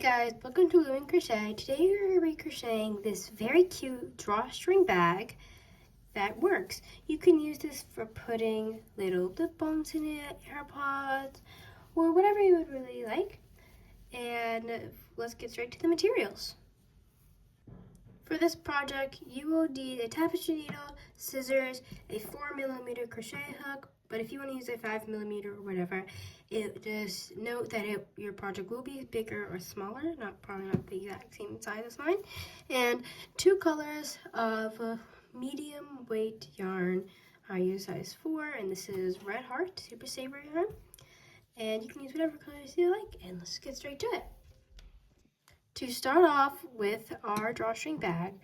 guys, welcome to Doing Crochet. Today we're going to be crocheting this very cute drawstring bag that works. You can use this for putting little lip balms in it, AirPods, or whatever you would really like. And let's get straight to the materials. For this project, you will need a tapestry needle, scissors, a 4mm crochet hook, but if you want to use a 5mm or whatever, just note that your project will be bigger or smaller, probably not the exact same size as mine, and 2 colors of medium weight yarn. I use size 4, and this is Red Heart Super Saver yarn, and you can use whatever colors you like, and let's get straight to it. To start off with our drawstring bag,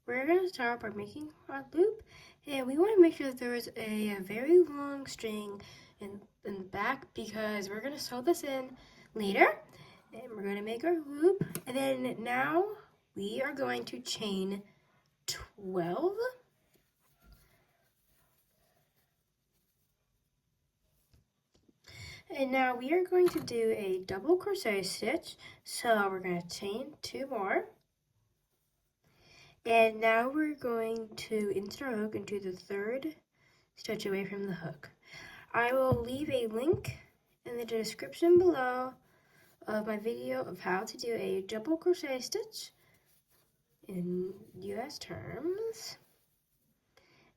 we're going to start by making our loop, and we want to make sure that there is a very long string in the back because we're going to sew this in later, and we're going to make our loop, and then now we are going to chain 12. And now we are going to do a double crochet stitch, so we're going to chain 2 more. And now we're going to insert our hook into the 3rd stitch away from the hook. I will leave a link in the description below of my video of how to do a double crochet stitch in US terms.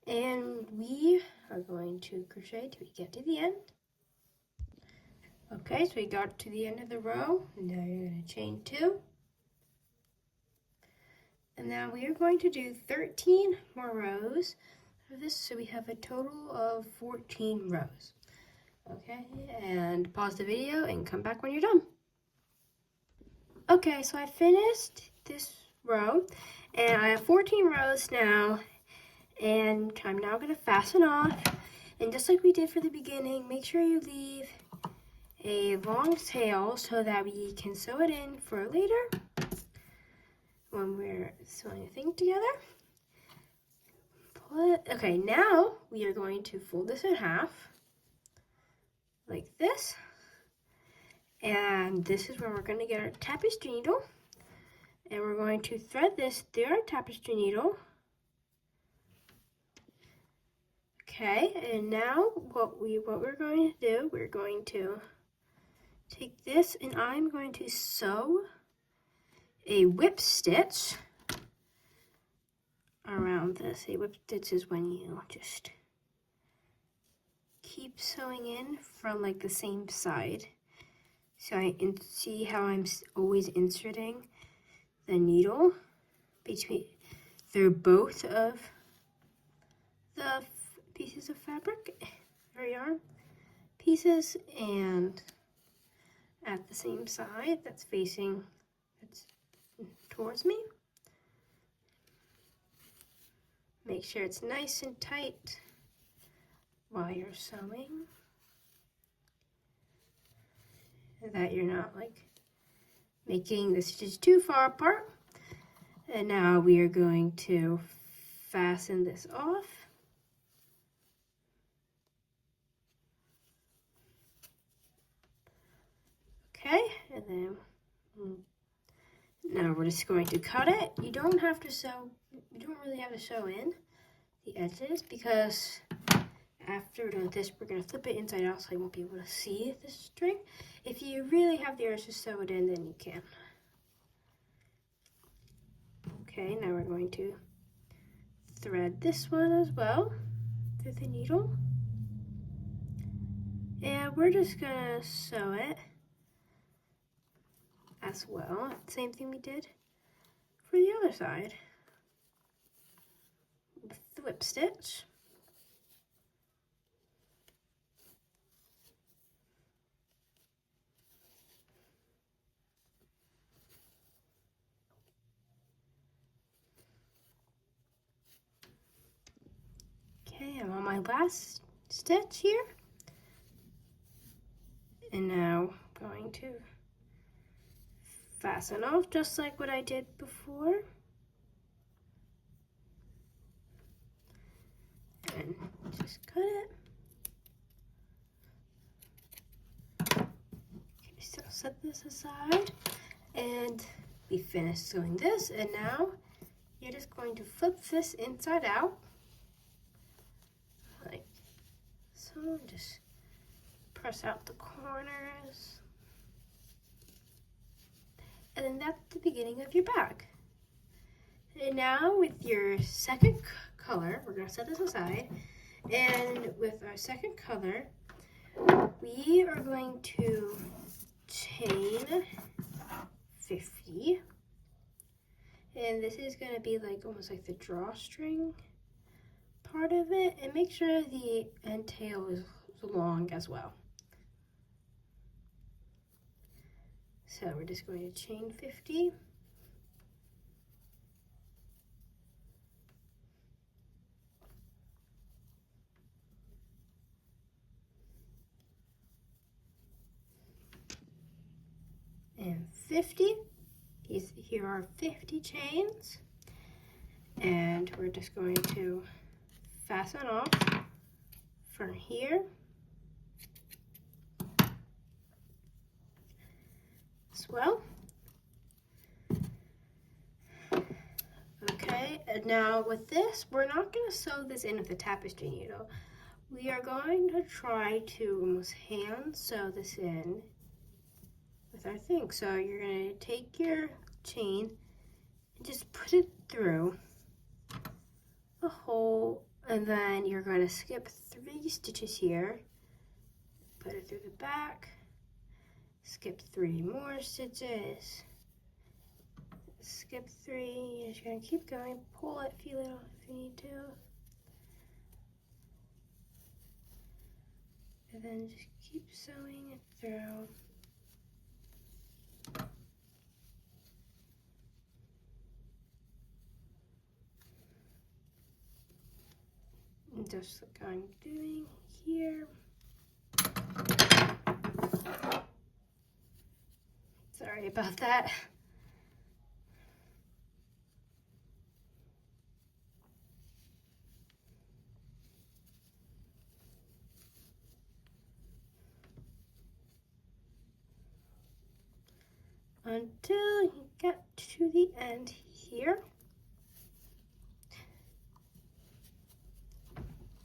And we are going to crochet till we get to the end. Okay, so we got to the end of the row. Now you're going to chain 2. And now we are going to do 13 more rows of this, so we have a total of 14 rows. Okay, and pause the video and come back when you're done. Okay, so I finished this row, and I have 14 rows now, and I'm now going to fasten off. And just like we did for the beginning, make sure you leave a long tail so that we can sew it in for later when we're sewing the thing together. Okay, now we are going to fold this in half like this, and this is where we're going to get our tapestry needle, and we're going to thread this through our tapestry needle. Okay, and now what we're going to do, we're going to take this, and I'm going to sew a whip stitch around this. A whip stitch is when you just keep sewing in from like the same side. So I see how I'm always inserting the needle through both of the pieces of fabric or yarn pieces, and at the same side that's facing towards me. Make sure it's nice and tight while you're sewing, that you're not like making the stitches too far apart. And now we are going to fasten this off. Okay, and then now we're just going to cut it. You don't really have to sew in the edges, because after we're done with this, we're going to flip it inside out so you won't be able to see the string. If you really have the urge to sew it in, then you can. Okay, now we're going to thread this one as well through the needle. And we're just going to sew it as well. Same thing we did for the other side with the whip stitch. Okay, I'm on my last stitch here, and now I'm going to fasten off just like what I did before, and just cut it. Okay, so set this aside, And we finished sewing this, and now you're just going to flip this inside out, like so. Just press out the corners, and then that's the beginning of your bag. And now with your second color, we're going to set this aside, and with our second color, we are going to chain 50, and this is going to be like almost like the drawstring part of it, and make sure the end tail is long as well. So we're just going to chain 50. And 50. Here are 50 chains, and we're just going to fasten off from here as well. Okay, and now with this, we're not going to sew this in with a tapestry needle. We are going to try to almost hand sew this in with our thing. So you're going to take your chain and just put it through a hole, and then you're going to skip 3 stitches here, put it through the back, skip 3 more stitches, skip 3, you're just going to keep going, pull it if you need to, and then just keep sewing it through. Just like I'm doing here. Sorry about that. Until you get to the end here.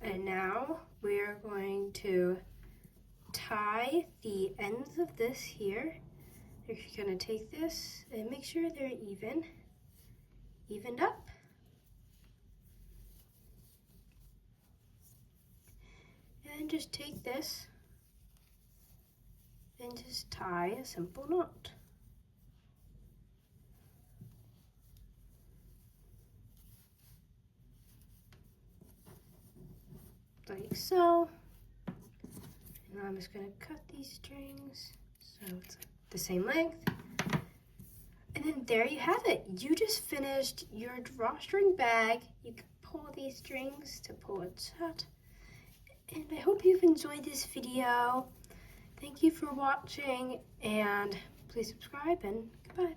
And now we are going to tie the ends of this here. You're going to take this and make sure they're evened up. And just take this and just tie a simple knot. Like so. And I'm just going to cut these strings so it's the same length. And then there you have it. You just finished your drawstring bag. You can pull these strings to pull it shut. And I hope you've enjoyed this video. Thank you for watching, and please subscribe, and goodbye.